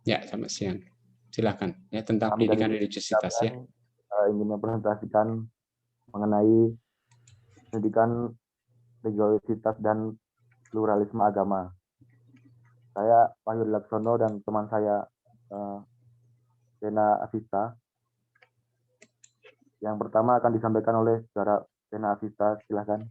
Ya, selamat siang. Silakan. Ya, tentang Kami pendidikan dari religiositas ya. ingin mempresentasikan mengenai pendidikan religiositas dan pluralisme agama. Saya Panggil Laksono dan teman saya Dena Afista. Yang pertama akan disampaikan oleh saudara Dena Afista, silakan.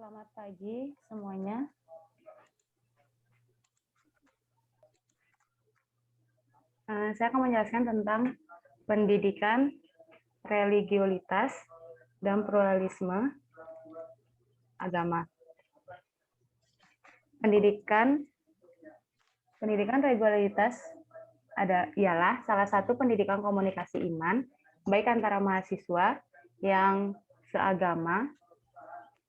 Selamat pagi semuanya. Saya akan menjelaskan tentang pendidikan religiositas dan pluralisme agama. Pendidikan religiositas ialah salah satu pendidikan komunikasi iman baik antara mahasiswa yang seagama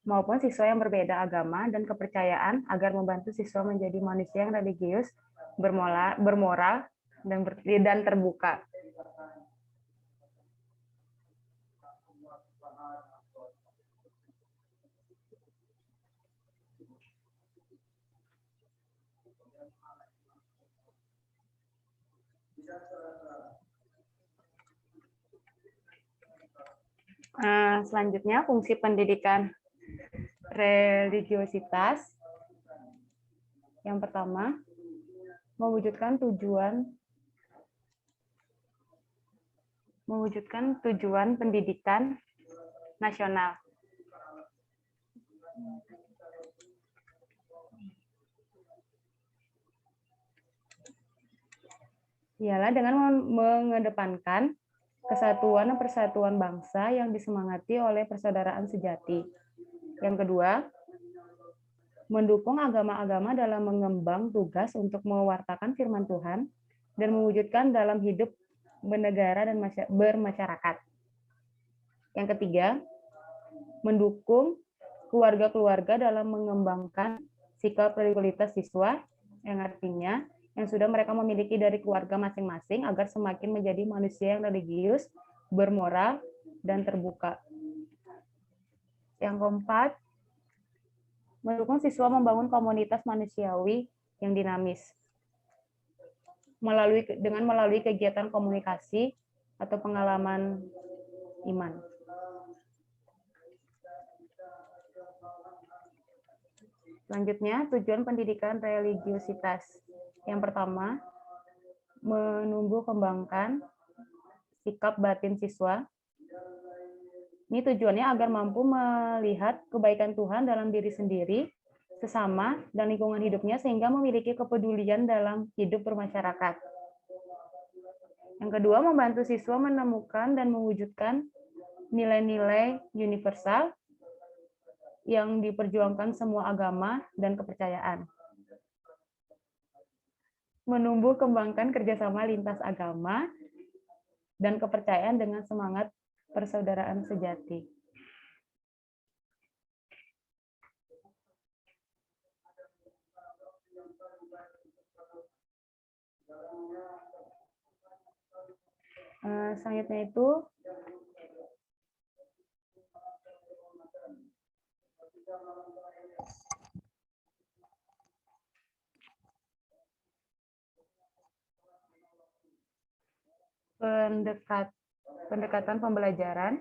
maupun siswa yang berbeda agama dan kepercayaan agar membantu siswa menjadi manusia yang religius, bermoral dan terbuka. Selanjutnya, fungsi pendidikan religiositas. Yang pertama, mewujudkan tujuan pendidikan nasional. Ialah dengan mengedepankan kesatuan dan persatuan bangsa yang disemangati oleh persaudaraan sejati. Yang kedua, mendukung agama-agama dalam mengembang tugas untuk mewartakan firman Tuhan dan mewujudkan dalam hidup bernegara dan bermasyarakat. Yang ketiga, mendukung keluarga-keluarga dalam mengembangkan sikap religiositas siswa, yang artinya yang sudah mereka memiliki dari keluarga masing-masing agar semakin menjadi manusia yang religius, bermoral, dan terbuka. Yang keempat, mendukung siswa membangun komunitas manusiawi yang dinamis melalui kegiatan komunikasi atau pengalaman iman. Selanjutnya, tujuan pendidikan religiositas. Yang pertama, menumbuh kembangkan sikap batin siswa. Ini tujuannya agar mampu melihat kebaikan Tuhan dalam diri sendiri, sesama, dan lingkungan hidupnya sehingga memiliki kepedulian dalam hidup bermasyarakat. Yang kedua, membantu siswa menemukan dan mewujudkan nilai-nilai universal yang diperjuangkan semua agama dan kepercayaan. Menumbuh kembangkan kerjasama lintas agama dan kepercayaan dengan semangat persaudaraan sejati. Selanjutnya itu pendekatan pembelajaran.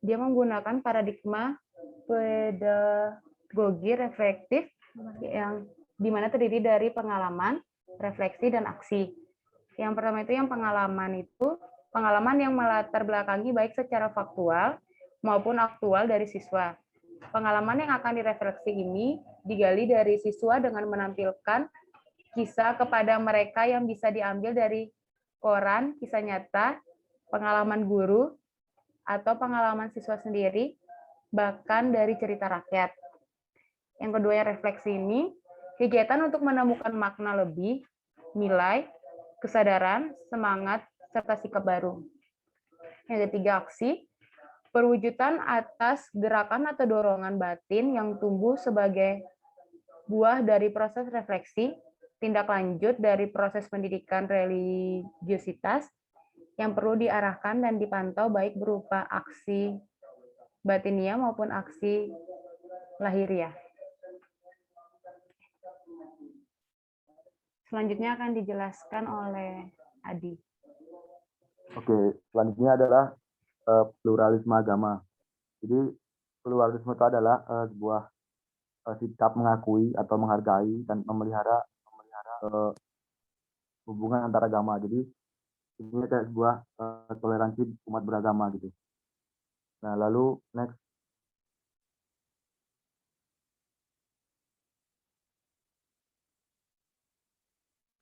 Dia menggunakan paradigma pedagogi reflektif yang dimana terdiri dari pengalaman, refleksi, dan aksi. Yang pertama itu yang pengalaman yang melatar belakangi baik secara faktual maupun aktual dari siswa. Pengalaman yang akan direfleksi ini digali dari siswa dengan menampilkan kisah kepada mereka yang bisa diambil dari koran, kisah nyata, pengalaman guru, atau pengalaman siswa sendiri, bahkan dari cerita rakyat. Yang kedua yang refleksi ini, kegiatan untuk menemukan makna lebih, nilai, kesadaran, semangat, serta sikap baru. Yang ketiga aksi, perwujudan atas gerakan atau dorongan batin yang tumbuh sebagai buah dari proses refleksi, tindak lanjut dari proses pendidikan religiusitas yang perlu diarahkan dan dipantau baik berupa aksi batiniah maupun aksi lahiriah. Selanjutnya akan dijelaskan oleh Adi. Oke, selanjutnya adalah pluralisme agama. Jadi pluralisme itu adalah sebuah sikap mengakui atau menghargai dan memelihara hubungan antar agama. Jadi ini kayak sebuah toleransi umat beragama gitu. Nah, lalu next.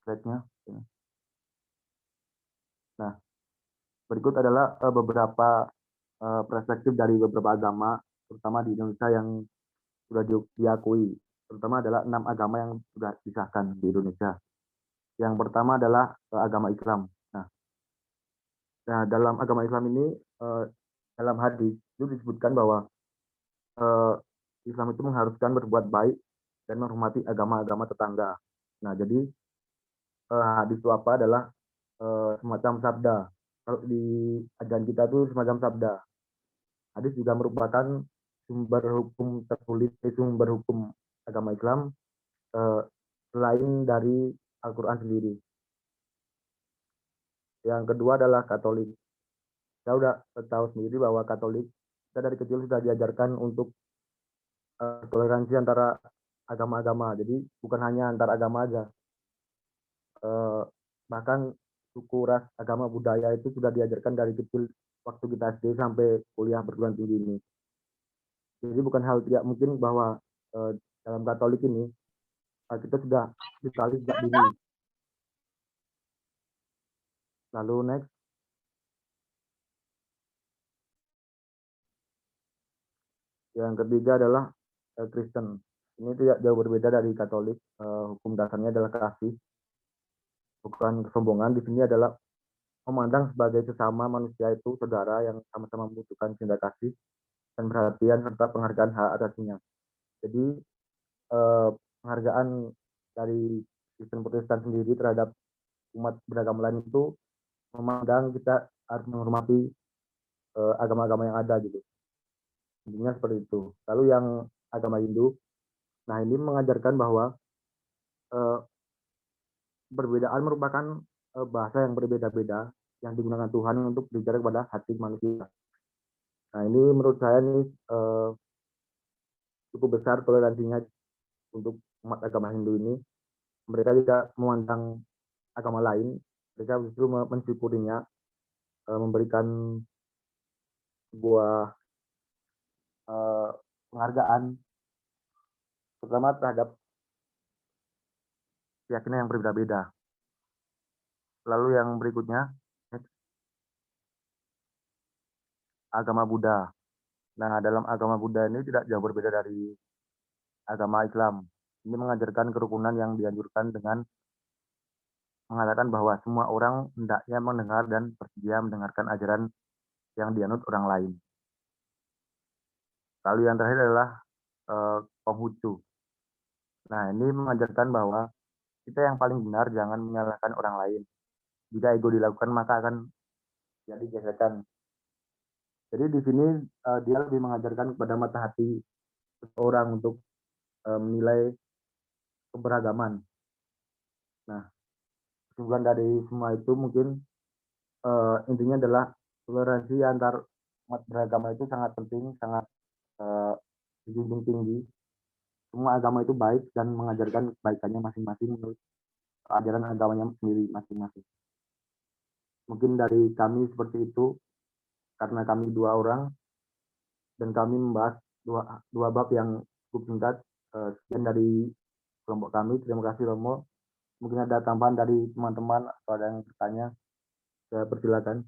Slide-nya. Nah, berikut adalah beberapa perspektif dari beberapa agama, terutama di Indonesia yang sudah diakui. Terutama adalah 6 agama yang sudah disahkan di Indonesia. Yang pertama adalah agama Islam. Nah, dalam agama Islam ini, dalam hadis itu disebutkan bahwa Islam itu mengharuskan berbuat baik dan menghormati agama-agama tetangga. Nah, jadi hadis itu apa adalah semacam sabda. Kalau di ajaran kita itu semacam sabda. Hadis juga merupakan sumber hukum tertulis, sumber hukum agama Islam selain dari Al-Quran sendiri. Yang kedua adalah Katolik. Kita sudah tahu sendiri bahwa Katolik, kita dari kecil sudah diajarkan untuk toleransi antara agama-agama. Jadi bukan hanya antar agama aja. Bahkan suku, ras, agama, budaya itu sudah diajarkan dari kecil waktu kita SD sampai kuliah perguruan tinggi ini. Jadi bukan hal tidak mungkin bahwa dalam Katolik ini kita sudah ditali sejak dini. Lalu next. Yang ketiga adalah Kristen. Ini tidak jauh berbeda dari Katolik. Hukum dasarnya adalah kasih, bukan kesombongan. Di sini adalah memandang sebagai sesama manusia itu saudara yang sama-sama membutuhkan cinta kasih dan perhatian serta penghargaan hak atasnya. Jadi penghargaan dari Kristen Protestan sendiri terhadap umat beragama lain itu memandang kita harus menghormati agama-agama yang ada gitu. Intinya seperti itu. Lalu yang agama Hindu, nah ini mengajarkan bahwa perbedaan merupakan bahasa yang berbeda-beda yang digunakan Tuhan untuk berbicara kepada hati manusia. Nah ini menurut saya nih cukup besar toleransinya untuk umat agama Hindu ini. Mereka tidak memandang agama lain, mereka justru mensyukurinya, memberikan sebuah penghargaan terutama terhadap keyakinan yang berbeda-beda. Lalu yang berikutnya, agama Buddha. Nah, dalam agama Buddha ini tidak jauh berbeda dari agama Islam. Ini mengajarkan kerukunan yang dianjurkan dengan mengatakan bahwa semua orang hendaknya mendengar dan bersedia mendengarkan ajaran yang dianut orang lain. Lalu yang terakhir adalah Konghucu. Nah, ini mengajarkan bahwa kita yang paling benar jangan menyalahkan orang lain. Jika ego dilakukan maka akan jadi gesekan. Jadi di sini dia lebih mengajarkan kepada mata hati orang untuk menilai keberagaman. Nah, kesimpulan dari semua itu mungkin intinya adalah toleransi antar umat beragama itu sangat penting, sangat dijunjung tinggi. Semua agama itu baik dan mengajarkan kebaikannya masing-masing menurut ajaran agamanya sendiri masing-masing. Mungkin dari kami seperti itu, karena kami 2 orang dan kami membahas dua bab yang cukup singkat. Sekian dari kelompok kami. Terima kasih Romo. Mungkin ada tambahan dari teman-teman atau ada yang bertanya, saya persilakan.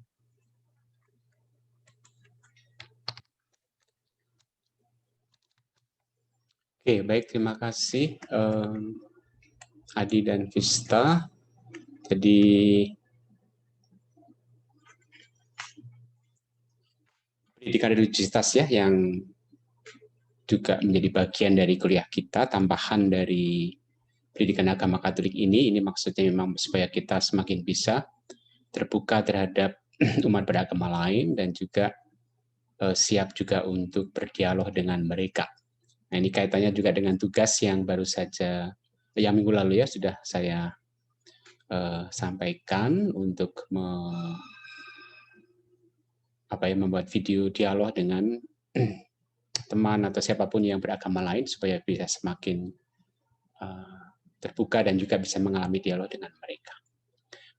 Oke, baik, terima kasih Adi dan Vista. Jadi pendidikan religiusitas ya yang juga menjadi bagian dari kuliah kita, tambahan dari pendidikan agama Katolik ini maksudnya memang supaya kita semakin bisa terbuka terhadap umat beragama lain dan juga siap juga untuk berdialog dengan mereka. Nah, ini kaitannya juga dengan tugas yang baru saja, yang minggu lalu ya sudah saya sampaikan untuk membuat video dialog dengan teman atau siapapun yang beragama lain supaya bisa semakin terbuka dan juga bisa mengalami dialog dengan mereka.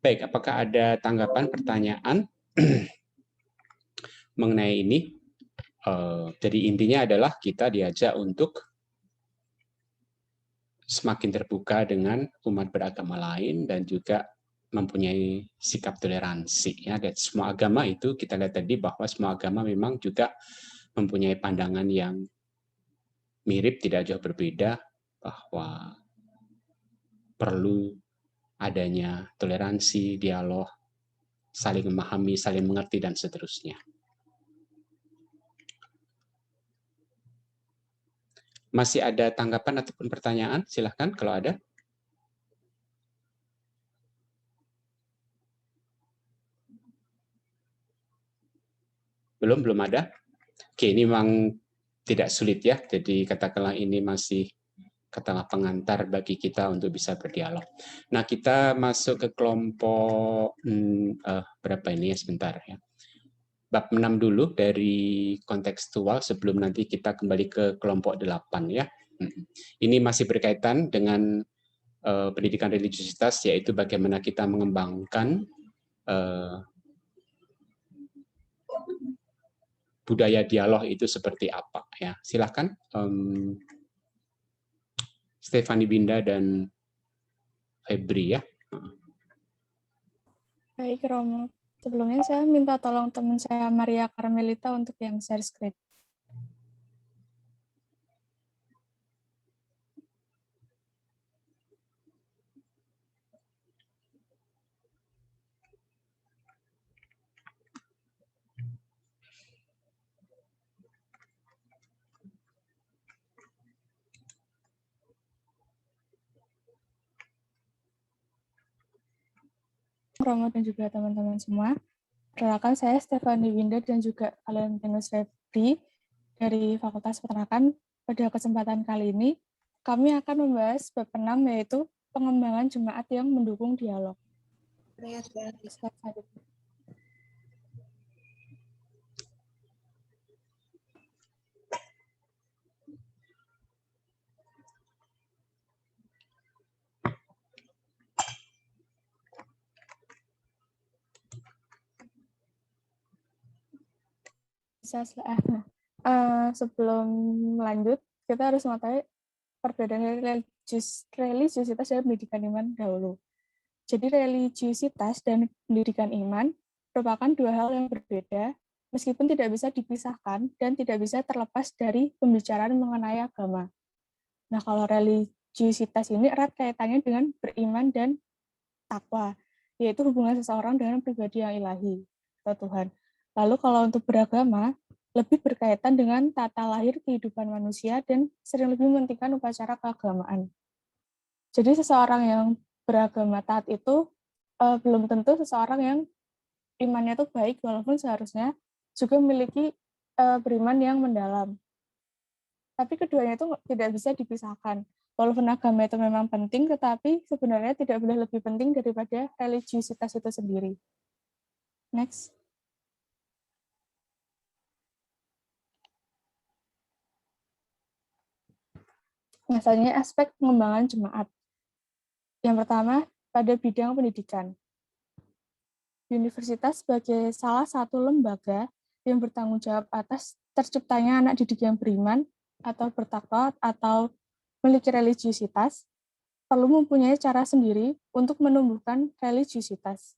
Baik, apakah ada tanggapan, pertanyaan mengenai ini? Jadi intinya adalah kita diajak untuk semakin terbuka dengan umat beragama lain dan juga mempunyai sikap toleransi. Ya, dan semua agama itu kita lihat tadi bahwa semua agama memang juga mempunyai pandangan yang mirip, tidak jauh berbeda, bahwa perlu adanya toleransi, dialog, saling memahami, saling mengerti, dan seterusnya. Masih ada tanggapan ataupun pertanyaan? Silahkan kalau ada. Belum ada? Oke, ini memang tidak sulit ya. Jadi katakanlah ini masih katakanlah pengantar bagi kita untuk bisa berdialog. Nah, kita masuk ke kelompok berapa ini ya, sebentar ya. Bab 6 dulu dari kontekstual sebelum nanti kita kembali ke kelompok 8 ya. Ini masih berkaitan dengan pendidikan religiusitas, yaitu bagaimana kita mengembangkan budaya dialog itu seperti apa ya. Silakan Stefani Binda dan Febri ya. Baik, Romo. Sebelumnya saya minta tolong teman saya Maria Carmelita untuk yang share screen. Romo dan juga teman-teman semua. Perkenalkan saya Stefani Winda dan juga Valentinus Febri dari Fakultas Peternakan. Pada kesempatan kali ini, kami akan membahas bab 6 yaitu pengembangan jemaat yang mendukung dialog. Sebelum lanjut, kita harus mengetahui perbedaan religiusitas dan pendidikan iman dahulu. Jadi religiusitas dan pendidikan iman merupakan dua hal yang berbeda, meskipun tidak bisa dipisahkan dan tidak bisa terlepas dari pembicaraan mengenai agama. Nah, kalau religiusitas ini erat kaitannya dengan beriman dan takwa, yaitu hubungan seseorang dengan pribadi yang ilahi, atau Tuhan. Lalu kalau untuk beragama, lebih berkaitan dengan tata lahir kehidupan manusia dan sering lebih mementingkan upacara keagamaan. Jadi seseorang yang beragama taat itu belum tentu seseorang yang imannya itu baik, walaupun seharusnya juga memiliki beriman yang mendalam. Tapi keduanya itu tidak bisa dipisahkan. Walaupun agama itu memang penting, tetapi sebenarnya tidak boleh lebih penting daripada religiusitas itu sendiri. Next. Misalnya aspek pengembangan jemaat. Yang pertama, pada bidang pendidikan. Universitas sebagai salah satu lembaga yang bertanggung jawab atas terciptanya anak didik yang beriman atau bertakwa atau memiliki religiusitas, perlu mempunyai cara sendiri untuk menumbuhkan religiusitas.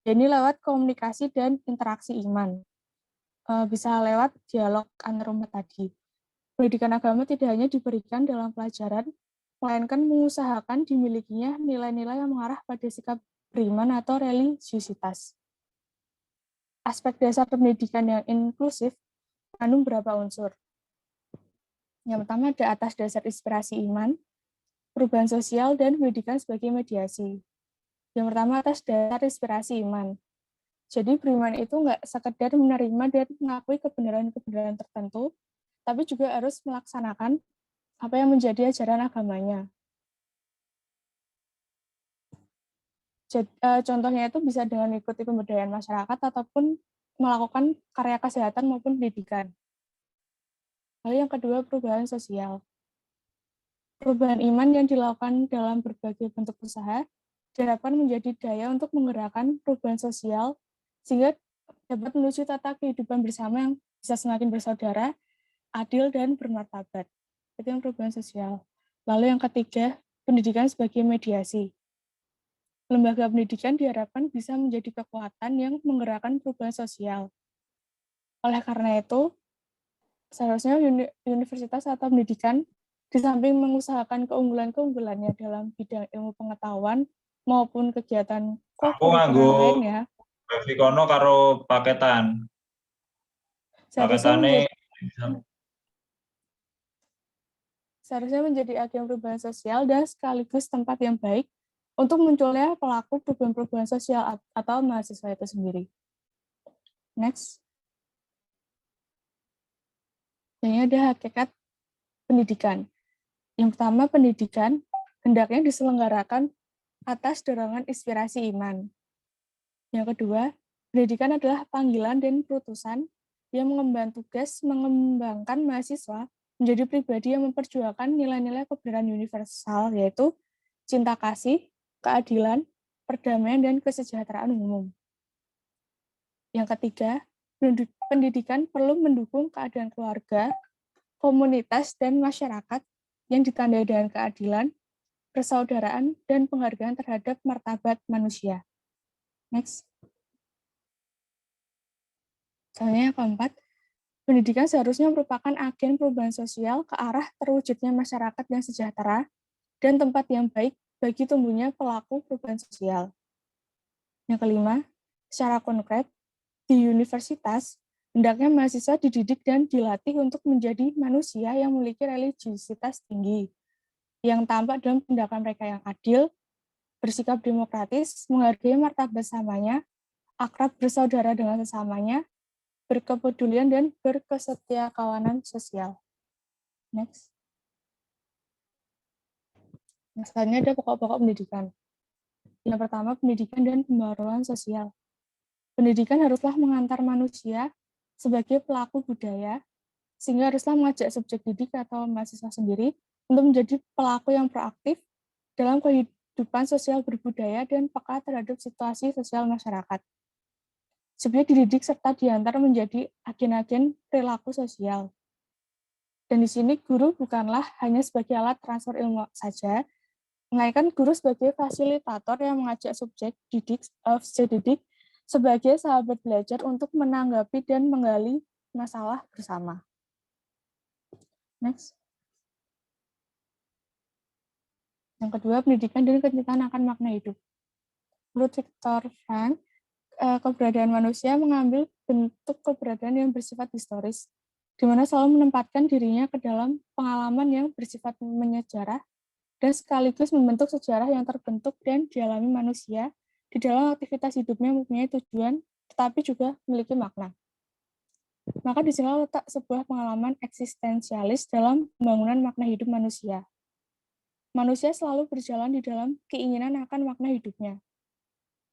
Ini lewat komunikasi dan interaksi iman. Bisa lewat dialog antar umat tadi. Pendidikan agama tidak hanya diberikan dalam pelajaran, melainkan mengusahakan dimilikinya nilai-nilai yang mengarah pada sikap beriman atau religiusitas. Aspek dasar pendidikan yang inklusif mengandung beberapa unsur. Yang pertama ada atas dasar inspirasi iman, perubahan sosial, dan pendidikan sebagai mediasi. Yang pertama atas dasar inspirasi iman. Jadi beriman itu nggak sekedar menerima dan mengakui kebenaran-kebenaran tertentu, tapi juga harus melaksanakan apa yang menjadi ajaran agamanya. Contohnya itu bisa dengan mengikuti pemberdayaan masyarakat ataupun melakukan karya kesehatan maupun pendidikan. Lalu yang kedua, perubahan sosial. Perubahan iman yang dilakukan dalam berbagai bentuk usaha diharapkan menjadi daya untuk menggerakkan perubahan sosial sehingga dapat menuju tata kehidupan bersama yang bisa semakin bersaudara, adil, dan bermartabat. Itu yang perubahan sosial. Lalu yang ketiga, pendidikan sebagai mediasi. Lembaga pendidikan diharapkan bisa menjadi kekuatan yang menggerakkan perubahan sosial. Oleh karena itu, seharusnya universitas atau pendidikan di samping mengusahakan keunggulan-keunggulannya dalam bidang ilmu pengetahuan maupun kegiatan kokurikuler lainnya, Kono karo paketan. Seharusnya menjadi agen perubahan sosial dan sekaligus tempat yang baik untuk munculnya pelaku perubahan-perubahan sosial atau mahasiswa itu sendiri. Next. Ini ada hakikat pendidikan. Yang pertama, pendidikan hendaknya diselenggarakan atas dorongan inspirasi iman. Yang kedua, pendidikan adalah panggilan dan perutusan yang mengemban tugas mengembangkan mahasiswa menjadi pribadi yang memperjuangkan nilai-nilai kebenaran universal, yaitu cinta kasih, keadilan, perdamaian, dan kesejahteraan umum. Yang ketiga, pendidikan perlu mendukung keadaan keluarga, komunitas, dan masyarakat yang ditandai dengan keadilan, persaudaraan, dan penghargaan terhadap martabat manusia. Next. Selanjutnya yang keempat, pendidikan seharusnya merupakan agen perubahan sosial ke arah terwujudnya masyarakat yang sejahtera dan tempat yang baik bagi tumbuhnya pelaku perubahan sosial. Yang kelima, secara konkret, di universitas, hendaknya mahasiswa dididik dan dilatih untuk menjadi manusia yang memiliki religiusitas tinggi, yang tampak dalam tindakan mereka yang adil, bersikap demokratis, menghargai martabat samanya, akrab bersaudara dengan sesamanya, berkepedulian, dan berkesetiakawanan sosial. Next. Selanjutnya ada pokok-pokok pendidikan. Yang pertama, pendidikan dan pembaruan sosial. Pendidikan haruslah mengantar manusia sebagai pelaku budaya, sehingga haruslah mengajak subjek didik atau mahasiswa sendiri untuk menjadi pelaku yang proaktif dalam kehidupan sosial berbudaya dan peka terhadap situasi sosial masyarakat. Subjek dididik serta diantar menjadi agen-agen perilaku sosial. Dan di sini guru bukanlah hanya sebagai alat transfer ilmu saja, melainkan guru sebagai fasilitator yang mengajak subjek didik sebagai sahabat belajar untuk menanggapi dan menggali masalah bersama. Next. Yang kedua, pendidikan dan kecintaan akan makna hidup. Menurut Viktor Frankl, keberadaan manusia mengambil bentuk keberadaan yang bersifat historis, di mana selalu menempatkan dirinya ke dalam pengalaman yang bersifat menyejarah dan sekaligus membentuk sejarah yang terbentuk dan dialami manusia di dalam aktivitas hidupnya mempunyai tujuan, tetapi juga memiliki makna. Maka disinilah letak sebuah pengalaman eksistensialis dalam pembangunan makna hidup manusia. Manusia selalu berjalan di dalam keinginan akan makna hidupnya.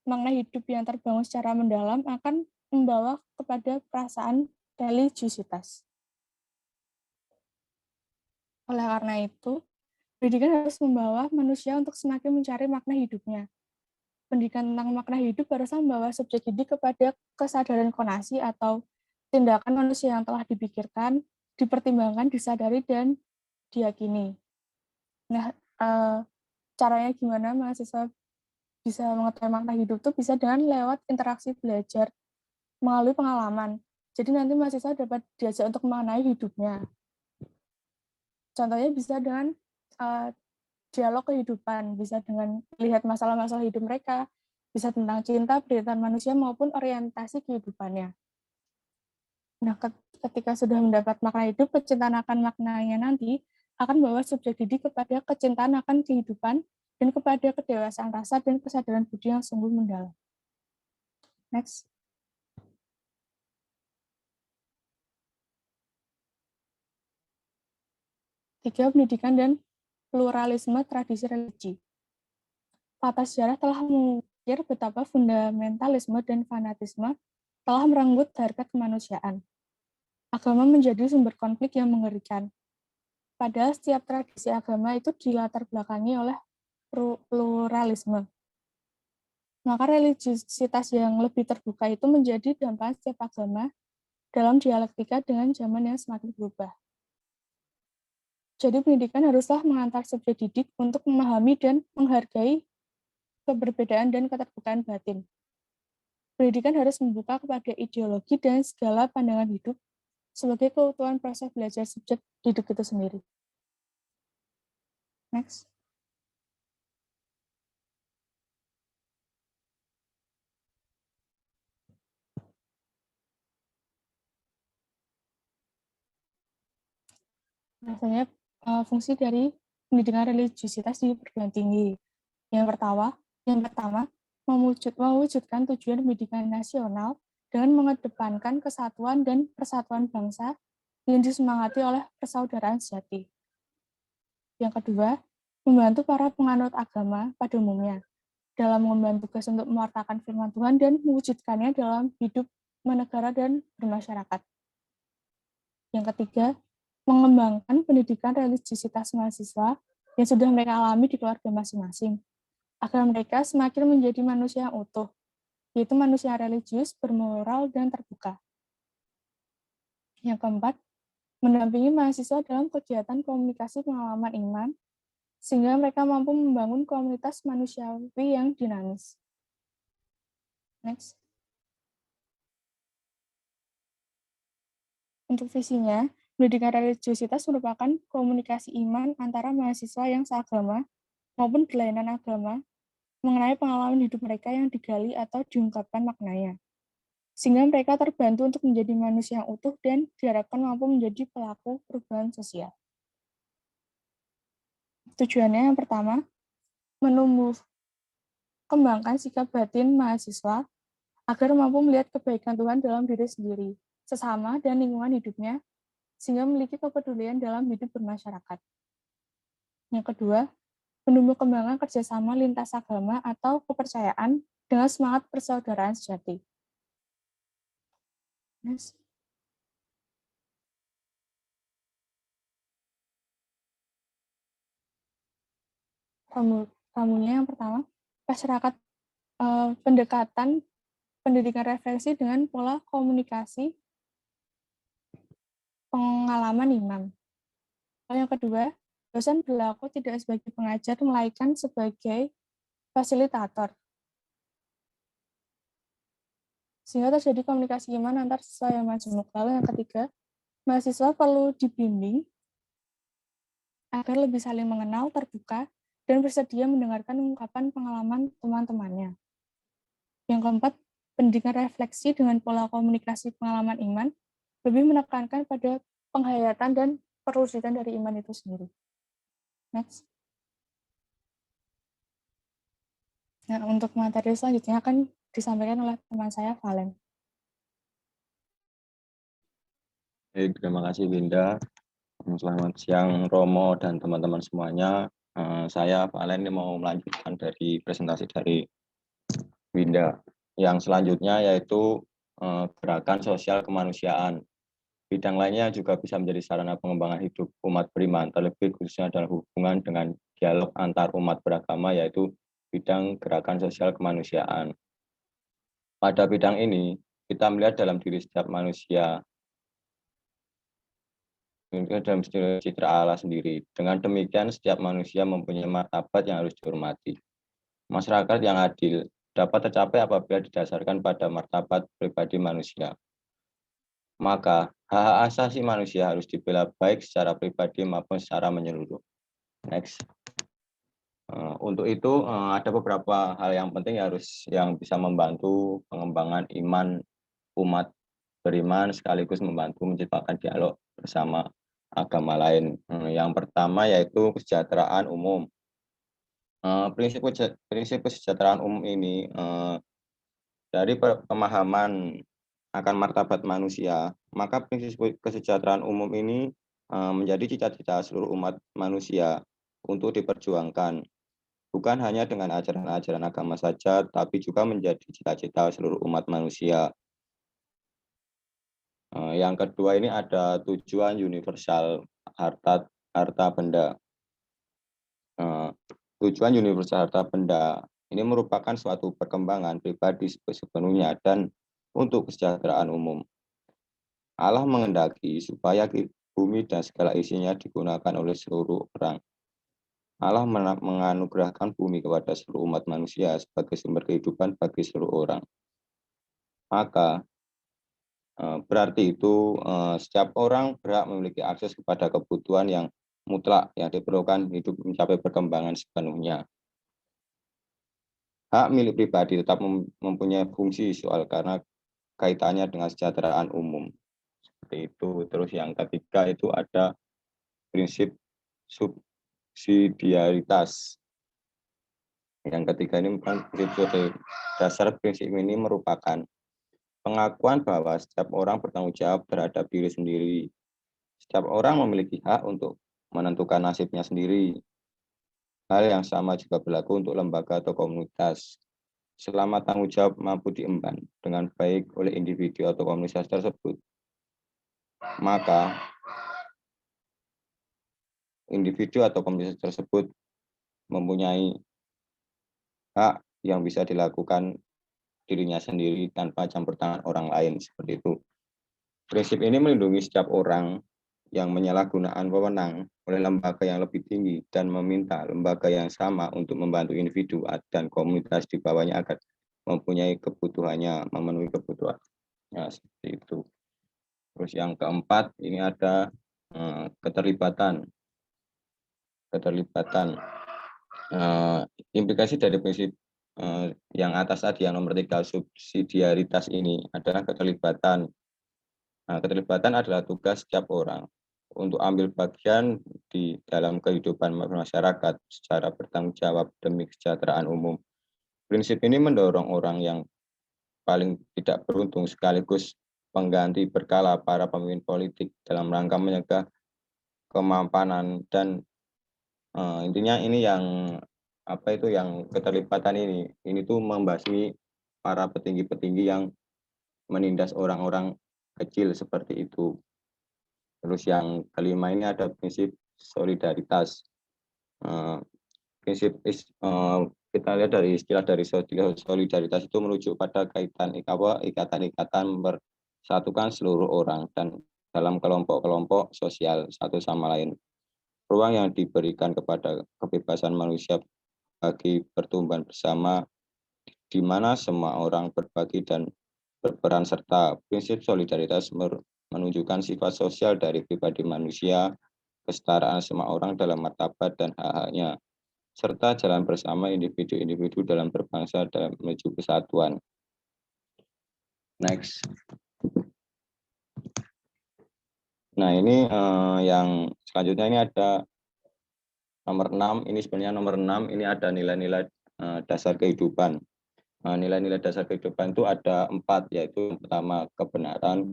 Makna hidup yang terbangun secara mendalam akan membawa kepada perasaan religiusitas. Oleh karena itu, pendidikan harus membawa manusia untuk semakin mencari makna hidupnya. Pendidikan tentang makna hidup haruslah membawa subjek didik kepada kesadaran konasi atau tindakan manusia yang telah dipikirkan, dipertimbangkan, disadari, dan diyakini. Nah, caranya gimana mahasiswa bisa mengetahui makna hidup itu bisa dengan lewat interaksi belajar melalui pengalaman. Jadi nanti mahasiswa dapat diajak untuk mengenai hidupnya. Contohnya bisa dengan dialog kehidupan, bisa dengan melihat masalah-masalah hidup mereka, bisa tentang cinta, penderitaan manusia, maupun orientasi kehidupannya. Nah, ketika sudah mendapat makna hidup, kecintaan akan maknanya nanti akan membawa subjek didik kepada kecintaan akan kehidupan dan kepada kedewasaan rasa dan kesadaran budi yang sungguh mendalam. Next. Tiga, pendidikan dan pluralisme tradisi religi. Fakta sejarah telah mengukir betapa fundamentalisme dan fanatisme telah merenggut harkat kemanusiaan. Agama menjadi sumber konflik yang mengerikan. Padahal setiap tradisi agama itu dilatar belakangi oleh pluralisme. Maka religiositas yang lebih terbuka itu menjadi dampaknya setiap agama dalam dialektika dengan zaman yang semakin berubah. Jadi pendidikan haruslah mengantar subjek didik untuk memahami dan menghargai keberbedaan dan keterbukaan batin. Pendidikan harus membuka kepada ideologi dan segala pandangan hidup sebagai keutuhan proses belajar subjek didik itu sendiri. Next. Rasanya fungsi dari pendidikan religiositas di perguruan tinggi. Yang pertama, mewujudkan tujuan pendidikan nasional dengan mengedepankan kesatuan dan persatuan bangsa yang disemangati oleh persaudaraan sejati. Yang kedua, membantu para penganut agama pada umumnya dalam mengemban tugas untuk mewartakan firman Tuhan dan mewujudkannya dalam hidup bernegara dan bermasyarakat. Yang ketiga, mengembangkan pendidikan religiositas mahasiswa yang sudah mereka alami di keluarga masing-masing, agar mereka semakin menjadi manusia yang utuh, yaitu manusia religius, bermoral, dan terbuka. Yang keempat, mendampingi mahasiswa dalam kegiatan komunikasi pengalaman iman, sehingga mereka mampu membangun komunitas manusiawi yang dinamis. Next. Untuk visinya, pendidikan religiositas merupakan komunikasi iman antara mahasiswa yang seagama maupun berlainan agama mengenai pengalaman hidup mereka yang digali atau diungkapkan maknanya, sehingga mereka terbantu untuk menjadi manusia yang utuh dan diharapkan mampu menjadi pelaku perubahan sosial. Tujuannya yang pertama, menumbuh kembangkan sikap batin mahasiswa agar mampu melihat kebaikan Tuhan dalam diri sendiri, sesama, dan lingkungan hidupnya, sehingga memiliki kepedulian dalam hidup bermasyarakat. Yang kedua, menumbuh kembangkan kerjasama lintas agama atau kepercayaan dengan semangat persaudaraan sejati. Yes. Ramunya yang pertama, masyarakat pendekatan pendidikan refleksi dengan pola komunikasi pengalaman imam. Yang kedua, dosen berlaku tidak sebagai pengajar, melainkan sebagai fasilitator. Sehingga terjadi komunikasi iman antar siswa yang majemuk. Lalu yang ketiga, mahasiswa perlu dibimbing agar lebih saling mengenal, terbuka, dan bersedia mendengarkan ungkapan pengalaman teman-temannya. Yang keempat, pendidikan refleksi dengan pola komunikasi pengalaman iman lebih menekankan pada penghayatan dan perwujudan dari iman itu sendiri. Next. Nah, untuk materi selanjutnya akan disampaikan oleh teman saya, Valen. Terima kasih, Winda. Selamat siang, Romo dan teman-teman semuanya. Saya, Valen, mau melanjutkan dari presentasi dari Winda. Yang selanjutnya yaitu gerakan sosial kemanusiaan. Bidang lainnya juga bisa menjadi sarana pengembangan hidup umat beriman, terlebih khususnya dalam hubungan dengan dialog antar umat beragama, yaitu bidang gerakan sosial kemanusiaan. Pada bidang ini, kita melihat dalam diri setiap manusia, dalam citra Allah sendiri. Dengan demikian, setiap manusia mempunyai martabat yang harus dihormati. Masyarakat yang adil dapat tercapai apabila didasarkan pada martabat pribadi manusia. Maka, hak asasi manusia harus dibela baik secara pribadi maupun secara menyeluruh. Next. Untuk itu, ada beberapa hal yang penting yang bisa membantu pengembangan iman umat beriman sekaligus membantu menciptakan dialog bersama agama lain. Yang pertama yaitu kesejahteraan umum. Prinsip kesejahteraan umum ini dari pemahaman akan martabat manusia, maka prinsip kesejahteraan umum ini menjadi cita-cita seluruh umat manusia untuk diperjuangkan. Bukan hanya dengan ajaran-ajaran agama saja, tapi juga menjadi cita-cita seluruh umat manusia. Yang kedua ini ada tujuan universal harta benda. Tujuan universal harta benda ini merupakan suatu perkembangan pribadi sepenuhnya dan untuk kesejahteraan umum. Allah menghendaki supaya bumi dan segala isinya digunakan oleh seluruh orang. Allah menganugerahkan bumi kepada seluruh umat manusia sebagai sumber kehidupan bagi seluruh orang. Maka berarti itu setiap orang berhak memiliki akses kepada kebutuhan yang mutlak yang diperlukan hidup mencapai perkembangan sepenuhnya. Hak milik pribadi tetap mempunyai fungsi soal karena kaitannya dengan kesejahteraan umum. Seperti itu. Terus yang ketiga itu ada prinsip subsidiaritas. Yang ketiga ini prinsip dasar prinsip ini merupakan pengakuan bahwa setiap orang bertanggung jawab terhadap diri sendiri. Setiap orang memiliki hak untuk menentukan nasibnya sendiri. Hal yang sama juga berlaku untuk lembaga atau komunitas. Selama tanggung jawab mampu diemban dengan baik oleh individu atau komunitas tersebut, maka individu atau komunitas tersebut mempunyai hak yang bisa dilakukan dirinya sendiri tanpa campur tangan orang lain, seperti itu. Prinsip ini melindungi setiap orang yang menyalahgunakan wewenang oleh lembaga yang lebih tinggi dan meminta lembaga yang sama untuk membantu individu dan komunitas di bawahnya agar mempunyai kebutuhannya, memenuhi kebutuhannya, seperti itu. Terus yang keempat ini ada keterlibatan. Implikasi dari prinsip yang atas tadi, yang nomor 3 subsidiaritas ini adalah keterlibatan. Keterlibatan adalah tugas setiap orang untuk ambil bagian di dalam kehidupan masyarakat secara bertanggung jawab demi kesejahteraan umum. Prinsip ini mendorong orang yang paling tidak beruntung sekaligus pengganti berkala para pemimpin politik dalam rangka mencegah kemampanan dan intinya ini yang yang keterlibatan ini tuh membasmi para petinggi-petinggi yang menindas orang-orang kecil seperti itu. Terus yang kelima ini ada prinsip solidaritas. Kita lihat dari istilah dari solidaritas itu merujuk pada ikatan mempersatukan seluruh orang dan dalam kelompok-kelompok sosial satu sama lain. Ruang yang diberikan kepada kebebasan manusia bagi pertumbuhan bersama, di mana semua orang berbagi dan berperan serta. Prinsip solidaritas menunjukkan sifat sosial dari pribadi manusia, kesetaraan semua orang dalam martabat dan hak-haknya, serta jalan bersama individu-individu dalam berbangsa dalam menuju kesatuan. Next. Nah ini yang selanjutnya ini ada nomor 6. Ini sebenarnya nomor 6 ini ada nilai-nilai dasar kehidupan. Nilai-nilai dasar kehidupan itu ada 4, yaitu yang pertama kebenaran,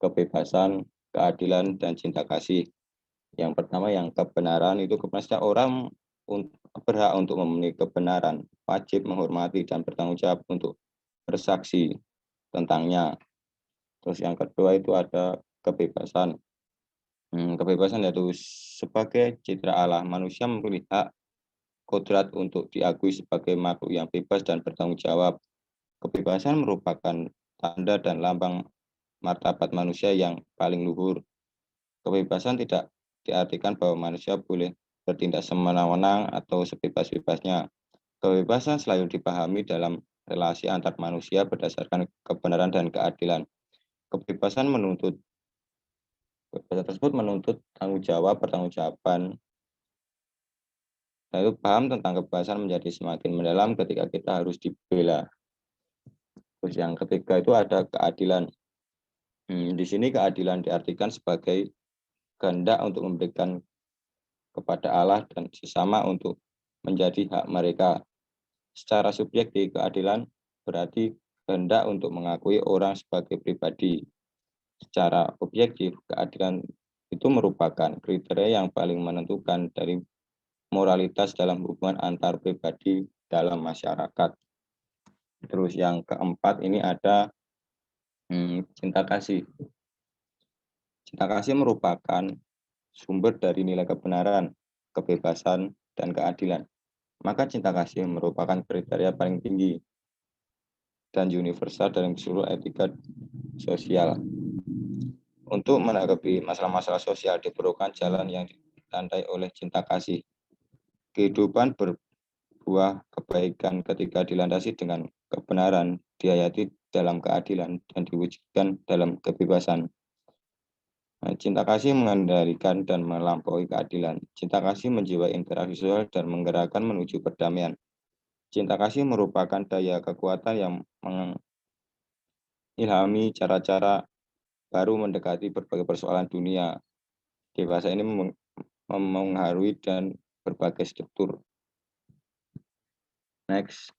kebebasan, keadilan, dan cinta kasih. Yang pertama yang kebenaran itu setiap orang berhak untuk memenuhi kebenaran, wajib menghormati dan bertanggung jawab untuk bersaksi tentangnya. Terus yang kedua itu ada kebebasan. Kebebasan yaitu sebagai citra Allah, manusia memiliki hak kodrat untuk diakui sebagai makhluk yang bebas dan bertanggung jawab. Kebebasan merupakan tanda dan lambang martabat manusia yang paling luhur. Kebebasan tidak diartikan bahwa manusia boleh bertindak semena-mena atau sebebas-bebasnya. Kebebasan selalu dipahami dalam relasi antar manusia berdasarkan kebenaran dan keadilan. Kebebasan tersebut menuntut pertanggungjawaban. Lalu paham tentang kebebasan menjadi semakin mendalam ketika kita harus dibela. Terus yang ketiga itu ada keadilan. Di sini keadilan diartikan sebagai kehendak untuk memberikan kepada Allah dan sesama untuk menjadi hak mereka. Secara subjektif, keadilan berarti kehendak untuk mengakui orang sebagai pribadi. Secara objektif, keadilan itu merupakan kriteria yang paling menentukan dari moralitas dalam hubungan antar pribadi dalam masyarakat. Terus yang keempat ini ada cinta kasih. Cinta kasih merupakan sumber dari nilai kebenaran, kebebasan, dan keadilan. Maka cinta kasih merupakan kriteria paling tinggi dan universal dalam seluruh etika sosial. Untuk menanggapi masalah-masalah sosial diperlukan jalan yang ditandai oleh cinta kasih. Kehidupan berbuah kebaikan ketika dilandasi dengan kebenaran, dihayati dalam keadilan, dan diwujudkan dalam kebebasan. Cinta kasih mengendalikan dan melampaui keadilan. Cinta kasih menjiwai interaksi sosial dan menggerakkan menuju perdamaian. Cinta kasih merupakan daya kekuatan yang mengilhami cara-cara baru mendekati berbagai persoalan dunia. Dewasa ini mempengaruhi dan berbagai struktur. Next.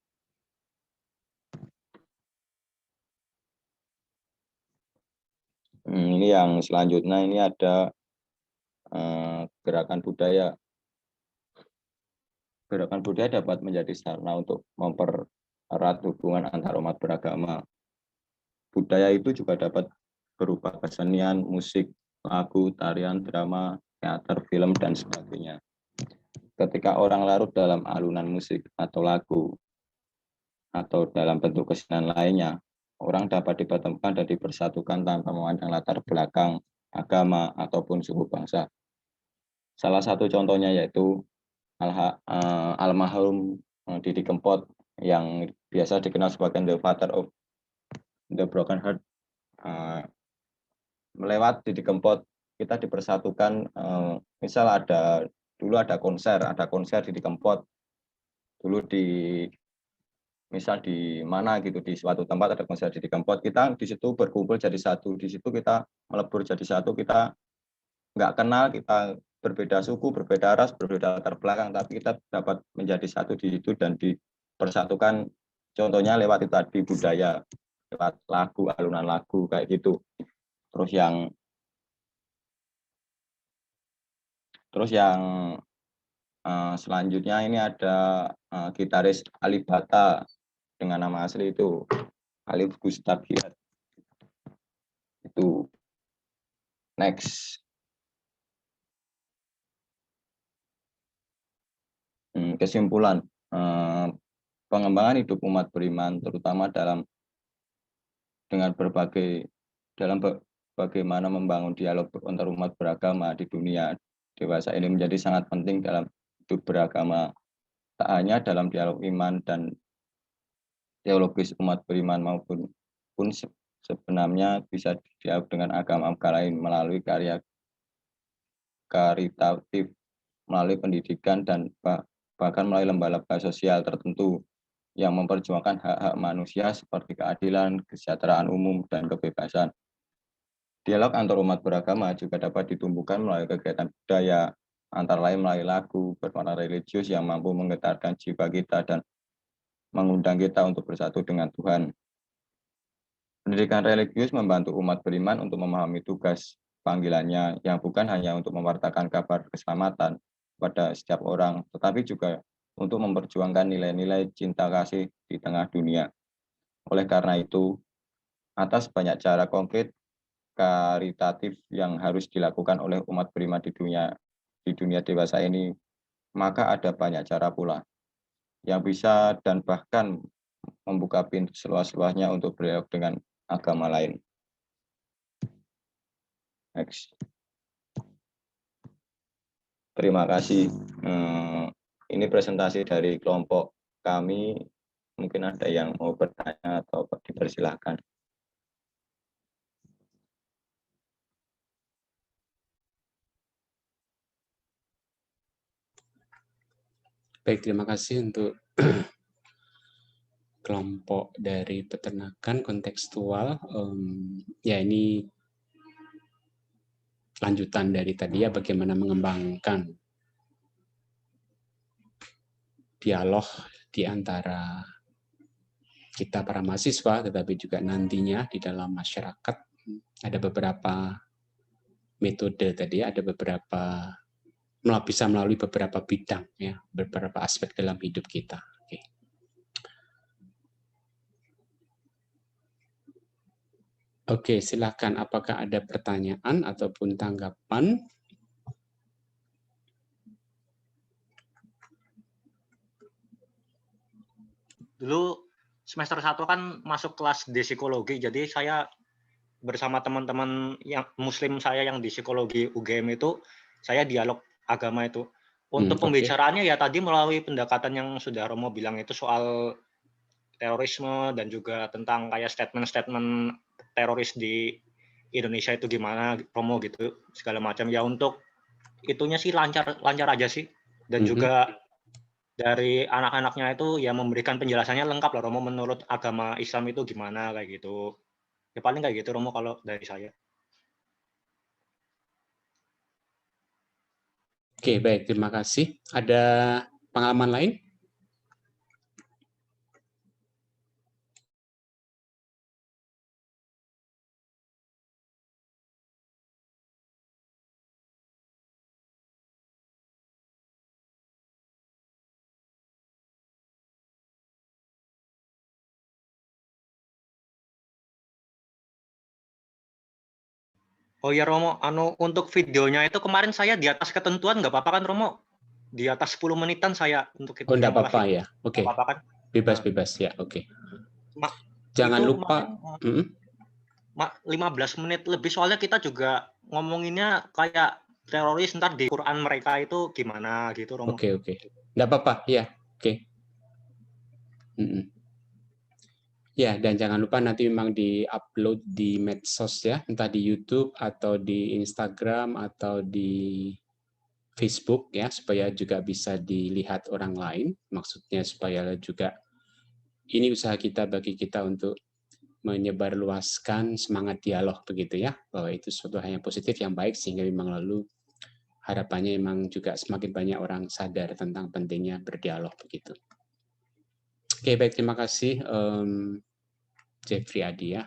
Ini yang selanjutnya, ini ada gerakan budaya. Gerakan budaya dapat menjadi sarana untuk mempererat hubungan antar umat beragama. Budaya itu juga dapat berupa kesenian, musik, lagu, tarian, drama, teater, film, dan sebagainya. Ketika orang larut dalam alunan musik atau lagu, atau dalam bentuk kesenian lainnya, orang dapat dipertemukan dan dipersatukan tanpa memandang latar belakang, agama, ataupun suku bangsa. Salah satu contohnya yaitu almarhum Didi Kempot yang biasa dikenal sebagai the father of the broken heart. Melewat Didi Kempot kita dipersatukan. Misal dulu ada konser Didi Kempot dulu misal di mana gitu, di suatu tempat ada konser Didi Kempot, kita di situ berkumpul jadi satu, di situ kita melebur jadi satu, kita nggak kenal, kita berbeda suku, berbeda ras, berbeda latar belakang, tapi kita dapat menjadi satu di situ dan dipersatukan. Contohnya lewat itu tadi, budaya, lewat lagu, alunan lagu kayak gitu. Terus yang selanjutnya ini ada gitaris Ali Bata dengan nama asli itu Alif Gustaf Hiyat. Itu. Next. Kesimpulan, pengembangan hidup umat beriman terutama dalam bagaimana membangun dialog antar umat beragama di dunia dewasa ini menjadi sangat penting dalam hidup beragama, tak hanya dalam dialog iman dan teologis umat beriman maupun sebenarnya bisa dialog dengan agama-agama lain melalui karya karitatif, melalui pendidikan, dan bahkan melalui lembaga sosial tertentu yang memperjuangkan hak-hak manusia seperti keadilan, kesejahteraan umum, dan kebebasan. Dialog antar umat beragama juga dapat ditumbuhkan melalui kegiatan budaya, antara lain melalui lagu berwarna religius yang mampu menggetarkan jiwa kita dan mengundang kita untuk bersatu dengan Tuhan. Pendidikan religius membantu umat beriman untuk memahami tugas panggilannya yang bukan hanya untuk mewartakan kabar keselamatan pada setiap orang, tetapi juga untuk memperjuangkan nilai-nilai cinta kasih di tengah dunia. Oleh karena itu, atas banyak cara konkret karitatif yang harus dilakukan oleh umat beriman di dunia dewasa ini, maka ada banyak cara pula yang bisa dan bahkan membuka pintu seluas-luasnya untuk berdialog dengan agama lain. Next. Terima kasih. Ini presentasi dari kelompok kami. Mungkin ada yang mau bertanya atau dipersilahkan. Baik, terima kasih untuk kelompok dari peternakan kontekstual. Ya, ini lanjutan dari tadi ya, bagaimana mengembangkan dialog di antara kita para mahasiswa, tetapi juga nantinya di dalam masyarakat. Ada beberapa metode tadi, ada beberapa, bisa melalui beberapa bidang, ya, beberapa aspek dalam hidup kita. Oke. Oke, silakan. Apakah ada pertanyaan ataupun tanggapan? Dulu semester 1 kan masuk kelas di psikologi, jadi saya bersama teman-teman yang muslim saya yang di psikologi UGM itu, saya dialog agama itu. Untuk pembicaraannya ya tadi melalui pendekatan yang sudah Romo bilang itu soal terorisme dan juga tentang kayak statement-statement teroris di Indonesia itu gimana, Romo gitu, segala macam. Ya untuk itunya sih lancar aja sih. Dan juga dari anak-anaknya itu ya memberikan penjelasannya lengkap lah Romo, menurut agama Islam itu gimana kayak gitu. Ya paling kayak gitu Romo kalau dari saya. Oke, baik, terima kasih. Ada pengalaman lain? Oh ya Romo, untuk videonya itu kemarin saya di atas ketentuan nggak apa-apa kan Romo? Di atas 10 menitan saya untuk itu. Oh, nggak apa-apa ya. Oke. Apa-apa kan? Bebas-bebas ya. Oke. Jangan lupa. 15 menit lebih, soalnya kita juga ngomonginnya kayak teroris, ntar di Quran mereka itu gimana gitu Romo. Oke. Nggak apa-apa ya. Oke. Ya, dan jangan lupa nanti memang di-upload di medsos ya, entah di YouTube atau di Instagram atau di Facebook ya, supaya juga bisa dilihat orang lain. Maksudnya supaya juga ini usaha kita bagi kita untuk menyebarluaskan semangat dialog begitu ya, bahwa itu suatu hal yang positif, yang baik, sehingga memang lalu harapannya memang juga semakin banyak orang sadar tentang pentingnya berdialog begitu. Oke, baik, terima kasih Jeffrey Adi ya.